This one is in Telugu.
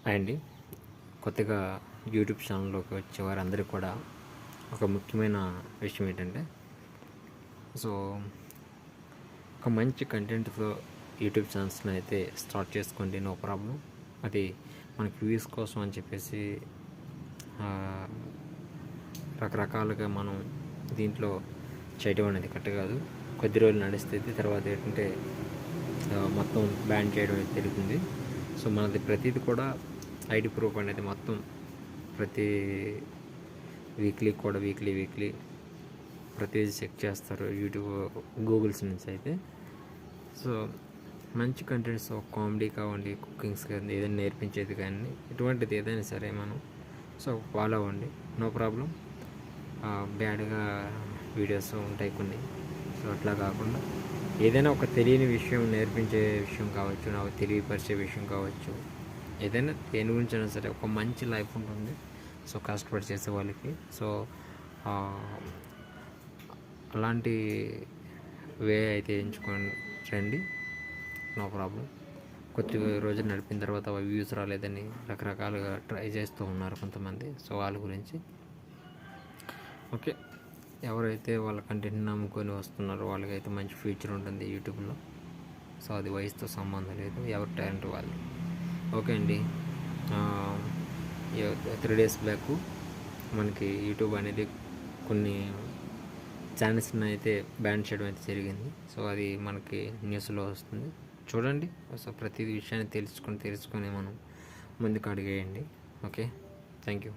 అండి కొత్తగా యూట్యూబ్ ఛానల్లోకి వచ్చే వారందరికీ కూడా ఒక ముఖ్యమైన విషయం ఏంటంటే, సో ఒక మంచి కంటెంట్తో యూట్యూబ్ ఛానల్స్ని అయితే స్టార్ట్ చేసుకోండి, నో ప్రాబ్లం. అది మనకి వ్యూస్ కోసం అని చెప్పేసి రకరకాలుగా మనం దీంట్లో చేయడం అనేది కరెక్ట్ కాదు. కొద్ది రోజులు నడుస్తుంది, తర్వాత ఏంటంటే మొత్తం బ్యాన్ చేయడం అయితే జరుగుతుంది. సో మనది ప్రతిదీ కూడా ఐడి ప్రూఫ్ అనేది మొత్తం ప్రతి వీక్లీ ప్రతిదీ చెక్ చేస్తారు యూట్యూబ్ గూగుల్స్ నుంచి అయితే. సో మంచి కంటెంట్స్, కామెడీ కావండి, కుకింగ్స్ కానీ, ఏదైనా నేర్పించేది కానీ, ఎటువంటిది ఏదైనా సరే మనం సో ఫాలో అవ్వండి, నో ప్రాబ్లం. బ్యాడ్గా వీడియోస్ ఉంటాయి కొన్ని, సో అట్లా కాకుండా ఏదైనా ఒక తెలియని విషయం నేర్పించే విషయం కావచ్చు, నాకు తెలియపరిచే విషయం కావచ్చు, ఏదైనా దేని గురించి అయినా సరే ఒక మంచి లైఫ్ ఉంటుంది సో కష్టపడి చేసే వాళ్ళకి. సో అలాంటి వే అయితే ఎంచుకొని రండి, నో ప్రాబ్లం. కొద్ది రోజులు నడిపిన తర్వాత వ్యూస్ రాలేదని రకరకాలుగా ట్రై చేస్తూ ఉన్నారు కొంతమంది. సో వాళ్ళ గురించి ఓకే, ఎవరైతే వాళ్ళ కంటెంట్ నమ్ముకొని వస్తున్నారో వాళ్ళకైతే మంచి ఫ్యూచర్ ఉంటుంది యూట్యూబ్లో. సో అది వయసుతో సంబంధం లేదు, ఎవరి టాలెంట్ వాళ్ళు. ఓకే అండి, 3 days బ్యాక్ మనకి యూట్యూబ్ అనేది కొన్ని ఛానల్స్ని అయితే బ్యాన్ చేయడం అయితే జరిగింది. సో అది మనకి న్యూస్లో వస్తుంది, చూడండి. సో ప్రతి విషయాన్ని తెలుసుకొని మనం ముందుకు అడిగేయండి. Okay, thank you.